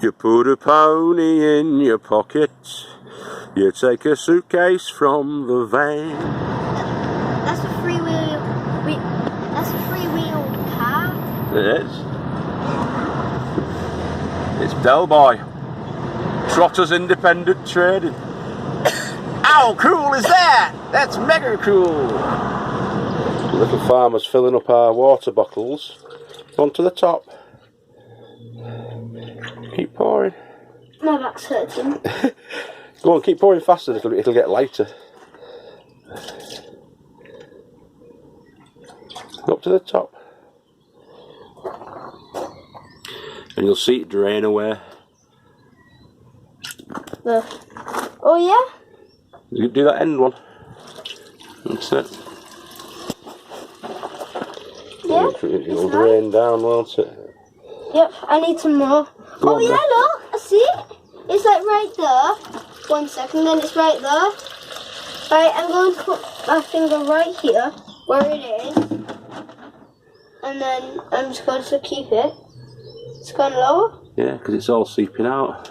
You put a pony in your pocket. You take a suitcase from the van. That's a three-wheel. That's a three-wheel car. It is. It's Del Boy. Trotters Independent Trading. How cool is that? That's mega cool. Little farmers filling up our water bottles onto the top. Keep pouring. My back's hurting. Go on, keep pouring faster, it'll get lighter. Up to the top. And you'll see it drain away. Oh yeah? You do that end one. That's it. Yeah. It'll drain down, won't it? Yep, I need some more. Oh yeah, look, I see it. It's like right there. 1 second, then it's right there. Right, I'm going to put my finger right here, where it is. And then I'm just going to keep it. It's gone lower. Yeah, because it's all seeping out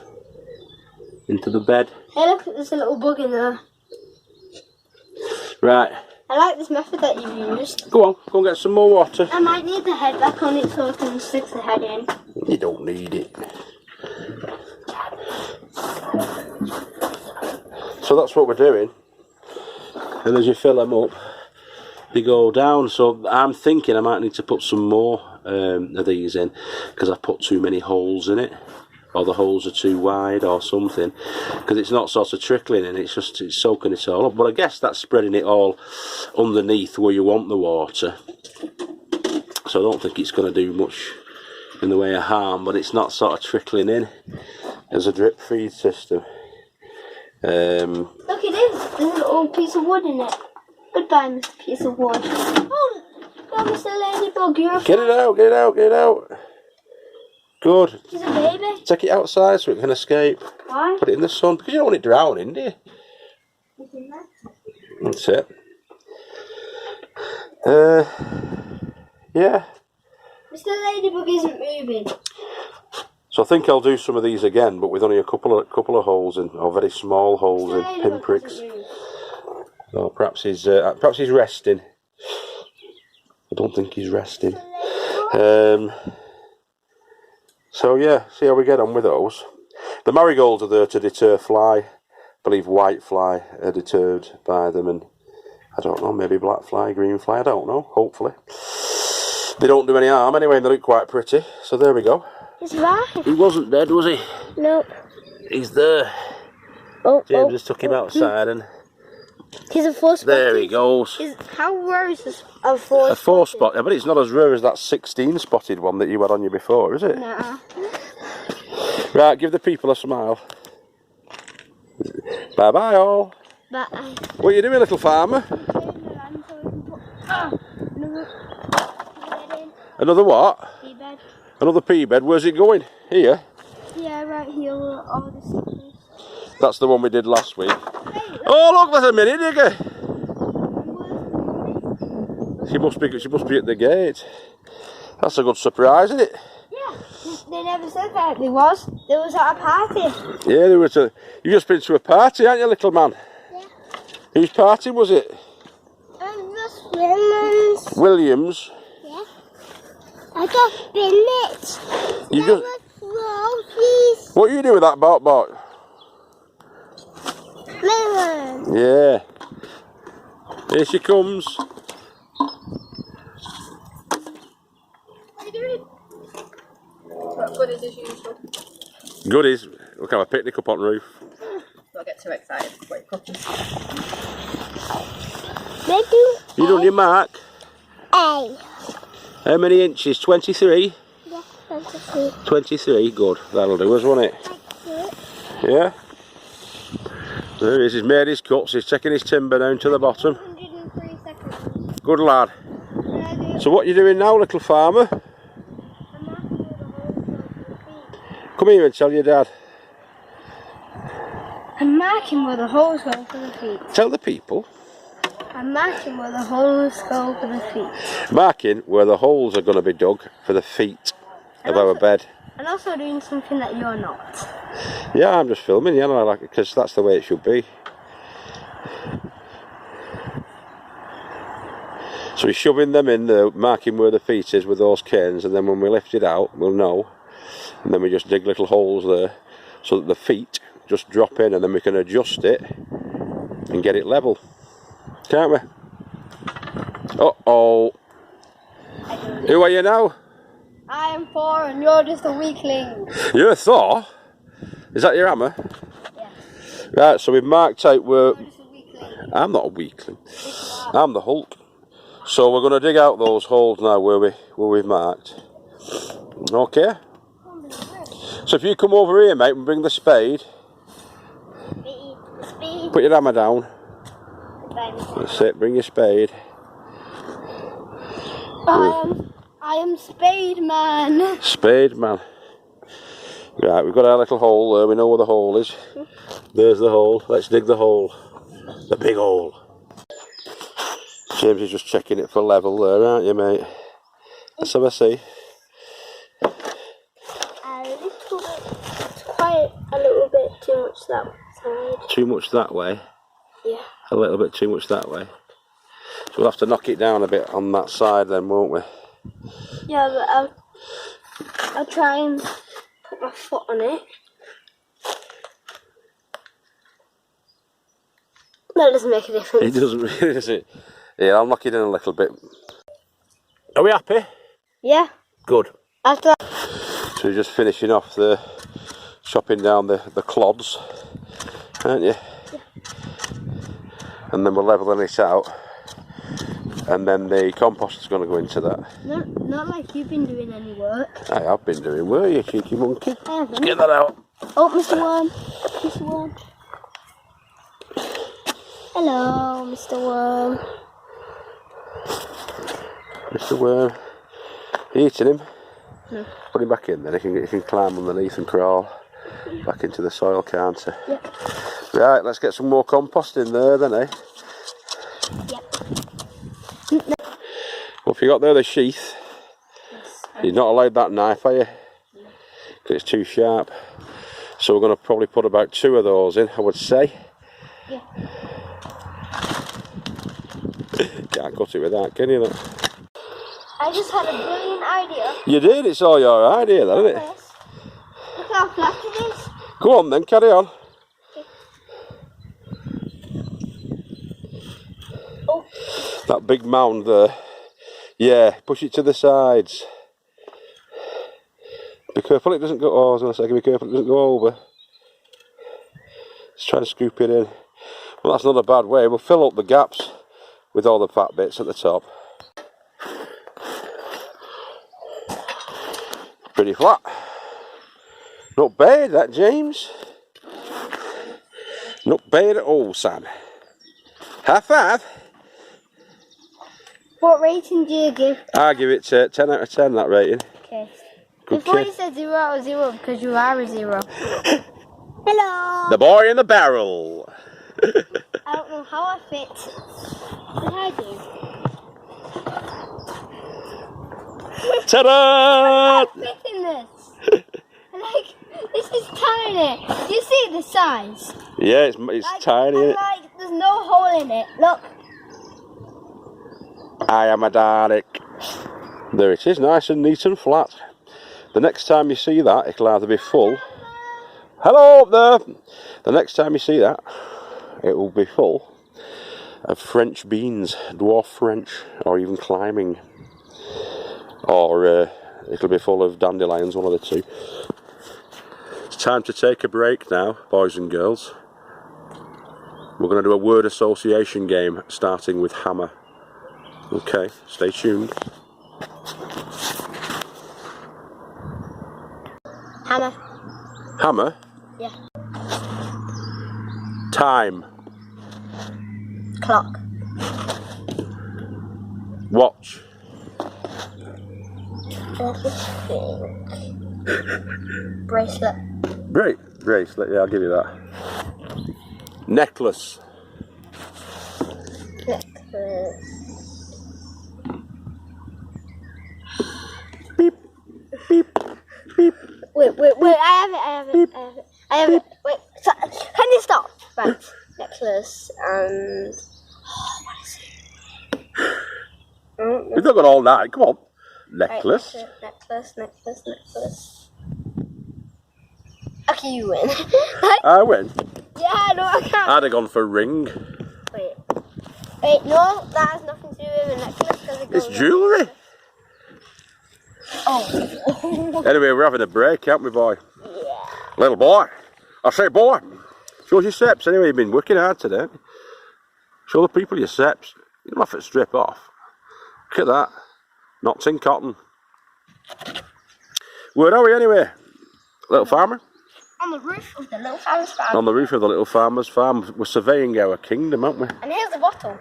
into the bed. Hey look, there's a little bug in there. Right. I like this method that you've used. Go on, go and get some more water. I might need the head back on it so I can stick the head in. You don't need it. So that's what we're doing. And as you fill them up, they go down. So I'm thinking I might need to put some more of these in because I've put too many holes in it. Or the holes are too wide or something, because it's not sort of trickling in, it's soaking it all up. But I guess that's spreading it all underneath where you want the water, so I don't think it's going to do much in the way of harm, but it's not sort of trickling in as a drip feed system. Look, it is. There's a little piece of wood in it. Goodbye, Mr. Piece of Wood. Oh, Mr. Ladybug, you're a Get it out, get it out, get it out. Good. She's a baby. Take it outside so it can escape. Why? Put it in the sun, because you don't want it drowning, do you? That's it. Yeah. Mr. Ladybug isn't moving. So I think I'll do some of these again, but with only a couple of holes in, or very small holes in, pinpricks. Or perhaps he's resting. I don't think he's resting. So yeah, see how we get on with those. The marigolds are there to deter fly. I believe white fly are deterred by them, and I don't know, maybe black fly, green fly, I don't know, hopefully. They don't do any harm anyway, and they look quite pretty. So there we go. He's alive. He wasn't dead, was he? Nope. He's there. James just took him outside and... He's a four-spotted. There he goes. How rare is this? A four-spotted? A four-spot, but it's not as rare as that 16-spotted one that you had on you before, is it? Nah. Right, give the people a smile. Bye-bye all. Bye. What are you doing, little farmer? Another what? Pea bed. Another pea bed. Where's it going? Here? Yeah, right here where all the stuff is. That's the one we did last week. Oh look, there's a mini digger. She must be at the gate. That's a good surprise, isn't it? Yeah, they never said that there was. There was at a party. Yeah, there was a... You've just been to a party, haven't you, little man? Yeah. Whose party was it? Williams. Williams? Yeah. I got spinach. You just... Roses. What are you doing with that bot? Melon. Yeah. Here she comes. What are you doing? What goodies as usual? Goodies. We'll have a picnic up on the roof. Don't get too excited before you're cooking. You done your mark? A. How many inches? 23? Yeah, 23. 23, good. That'll do us, won't it? Yeah? There he is, he's made his cuts, he's taking his timber down to the bottom. 103 seconds. Good lad. So what are you doing now, little farmer? Come here and tell your dad. I'm marking where the holes go for the feet. Tell the people. I'm marking where the holes go for the feet. Marking where the holes are going to be dug for the feet of our bed. And also doing something that you're not. Yeah, I'm just filming, yeah, like, because that's the way it should be. So we're shoving them in there, marking where the feet is with those canes, and then when we lift it out, we'll know. And then we just dig little holes there, so that the feet just drop in, and then we can adjust it and get it level. Can't we? Uh-oh. Who are you now? I am Thor and you're just a weakling. You're Thor? Is that your hammer? Yeah. Right, so we've marked out where... You're just a weakling. I'm not a weakling. I'm the Hulk. So we're going to dig out those holes now where we've marked. Okay? So if you come over here, mate, and bring the spade. Put your hammer down. That's it, bring your spade. I am Spade Man. Spade Man. Right, we've got our little hole there, we know where the hole is. There's the hole, let's dig the hole. The big hole. James is just checking it for level there, aren't you, mate? Let's have a see. A little bit, it's quite a little bit too much that side. Too much that way? Yeah. A little bit too much that way. So we'll have to knock it down a bit on that side then, won't we? Yeah, but I'll try and put my foot on it. That doesn't make a difference. It doesn't really, does it? Yeah, I'll knock it in a little bit. Are we happy? Yeah. Good. After that. So you're just finishing off the chopping down the clods, aren't you? Yeah. And then we're levelling it out. And then the compost is going to go into that. Not like you've been doing any work. I have been doing, were you, cheeky monkey? I haven't. Let's get that out. Oh, Mr. Worm. Mr. Worm. Hello, Mr. Worm. Mr. Worm. You eating him? No. Put him back in then, he can climb underneath and crawl back into the soil, can't he? Yep. Right, let's get some more compost in there then, eh? Yep. Well, if you got there the sheath, you're not allowed that knife, are you? Because it's too sharp. So we're going to probably put about 2 of those in, I would say. Yeah. Can't cut it with that, can you? Look? I just had a brilliant idea. You did, it's all your idea then, isn't it? Look how flat it is. Go on then, carry on. Oh. That big mound there. Yeah, push it to the sides. Be careful it doesn't go, oh I was going to say, be careful it doesn't go over. Let's try and scoop it in. Well, that's not a bad way, we'll fill up the gaps with all the fat bits at the top. Pretty flat. Not bad that, James. Not bad at all, son. High five. What rating do you give? I give it 10 out of 10, that rating. Okay. Good Before kid. you said 0 out of 0 because you are a 0. Hello. The boy in the barrel. I don't know how I fit, but I do. Ta-da! I fit in this. This is tiny. Do you see the size? Yeah, it's tiny. And there's no hole in it. Look. I am a Dalek. There it is, nice and neat and flat. The next time you see that, it'll either be full. Hello up there! The next time you see that, it will be full of French beans, dwarf French, or even climbing. Or it'll be full of dandelions, one of the two. It's time to take a break now, boys and girls. We're going to do a word association game, starting with hammer. Okay, stay tuned. Hammer. Hammer? Yeah. Time. Clock. Watch. Bracelet. Bracelet, yeah, I'll give you that. Necklace. Necklace. Beep, beep, beep. Wait, I have it. Wait, so, can you stop? Right, necklace and... Oh, what is it? I don't know. We've not got all night, come on. Necklace. Right, necklace. Okay, you win. I win. Yeah, no, I can't. I'd have gone for ring. Wait, no, that has nothing to do with a necklace because it goes... It's jewellery. Oh. Anyway, we're having a break, aren't we, boy? Yeah. Little boy. I say, boy. Show us your steps. Anyway, you've been working hard today. Show the people your steps. You don't have to strip off. Look at that. Knocked in cotton. Where are we anyway? Little farmer? On the roof of the little farmer's farm. On the roof of the little farmer's farm. We're surveying our kingdom, aren't we? And here's the bottle.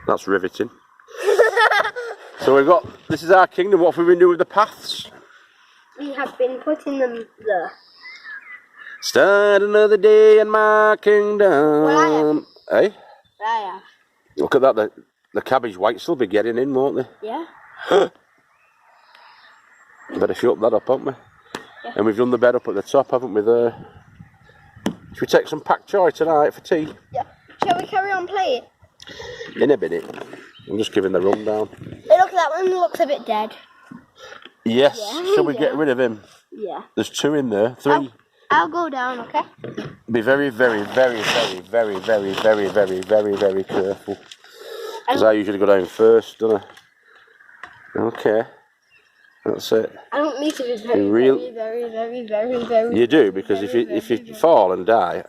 That's riveting. So we've got, this is our kingdom. What have we been doing with the paths? We have been putting them there. Start another day in my kingdom. Well, Eh? I have. Look at that. The cabbage whites will be getting in, won't they? Yeah. Better shut that up, haven't we? Yeah. And we've done the bed up at the top, haven't we, there? Should we take some pak choy tonight for tea? Yeah. Shall we carry on playing? In a minute. I'm just giving the rundown. Hey, look, that one looks a bit dead. Yes. Yeah. Shall we get rid of him? Yeah. There's 2 in there. 3. I'll go down, okay? Be very, very, very, very, very, very, very, very, very, very careful. Because I usually go down first, don't I? Okay. That's it. I don't need to be very. You do, because if you fall and die,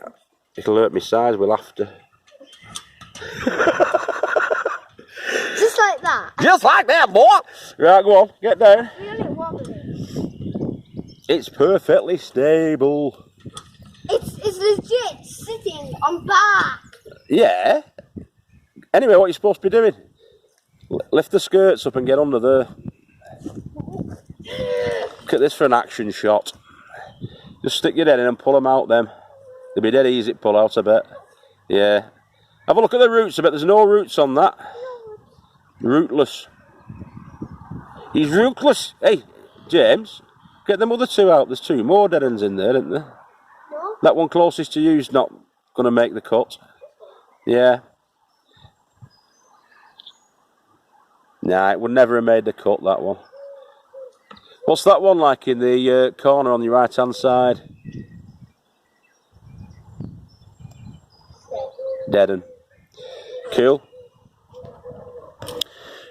it'll hurt my sides with laughter. Just like that. Just like that, boy! Right, go on, get down. Really wobbly. It's perfectly stable. It's legit sitting on back. Yeah. Anyway, what are you supposed to be doing? Lift the skirts up and get under there. Look at this for an action shot. Just stick your head in and pull them out then. They'll be dead easy to pull out, I bet. Yeah. Have a look at the roots. I bet there's no roots on that. Rootless. He's rootless. Hey, James, get them other 2 out. There's 2 more dead ends in there, isn't there? No. That one closest to you's not going to make the cut. Yeah. Nah, it would never have made the cut, that one. What's that one like in the corner on your right hand side? Deaden. Cool.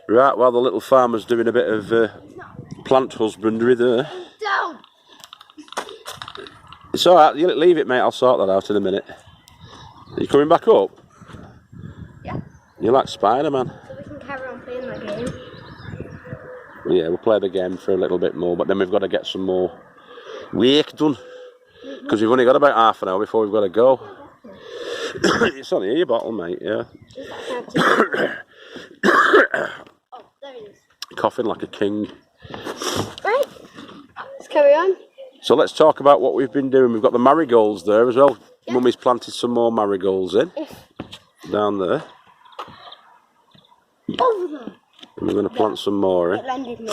Right, well, the little farmer's doing a bit of plant husbandry there. Down. It's alright, you leave it, mate, I'll sort that out in a minute. Are you coming back up? Yeah. You're like Spider-Man. So we can carry on playing the game. Yeah, we'll play the game for a little bit more, but then we've got to get some more work done. Because we've only got about half an hour before we've got to go. It's only your bottle, mate, yeah. Oh, there it is. Coughing like a king. Right, let's carry on. So let's talk about what we've been doing. We've got the marigolds there as well. Yeah. Mummy's planted some more marigolds in. Down there. Over there. And we're going to plant some more in. It landed me.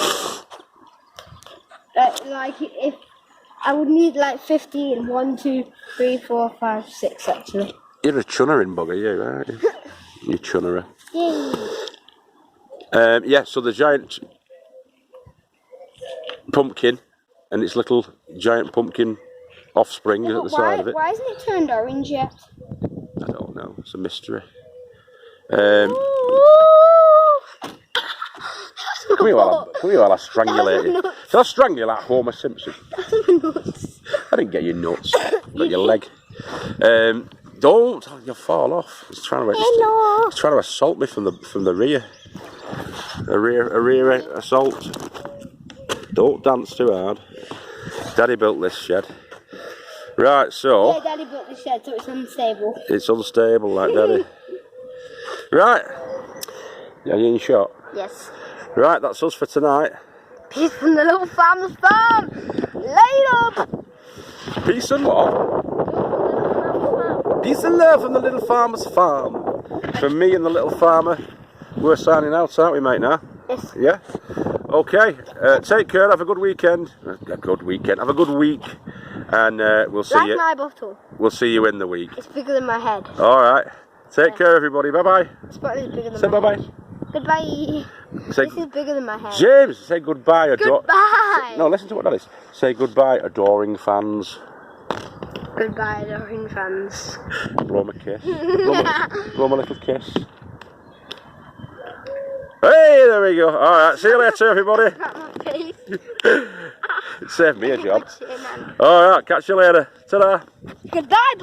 Like if I would need like 15. 1, 2, 3, 4, 5, 6 actually. You're a chunnering bugger, you, aren't you? You chunnerer. Yay. Yeah, so the giant pumpkin and its little giant pumpkin offspring at the side of it. Why isn't it turned orange yet? I don't know. It's a mystery. Come here while I strangulate you. Shall I strangulate Homer Simpson? I didn't get your nuts. Got your leg. Don't! You'll fall off. He's trying to assault me from the rear. A rear assault. Don't dance too hard. Daddy built this shed. Right, so... Yeah, Daddy built the shed, so it's unstable. It's unstable, like Daddy. Right. Are you in shot? Yes. Right, that's us for tonight. Peace from the little farmer's farm. Later. Peace and what? Peace and love from the little farmer's farm. From me and the little farmer, we're signing out, aren't we, mate, now? Yes. Yeah? Okay, take care, have a good weekend. A good weekend, have a good week. And we'll see Like you. my bottle. We'll see you in the week. It's bigger than my head. Alright. Take care, everybody. Bye-bye. This bottle is bigger than Say my bye-bye. head. Goodbye. Say, This is bigger than my head. James, say goodbye. Goodbye. No, listen to what that is. Say goodbye, adoring fans. Goodbye, adoring fans. Blow him a kiss. Blow him a little kiss. Hey, there we go. Alright, see you later, everybody. It saved me a job. Alright, catch you later. Ta-da. Goodbye.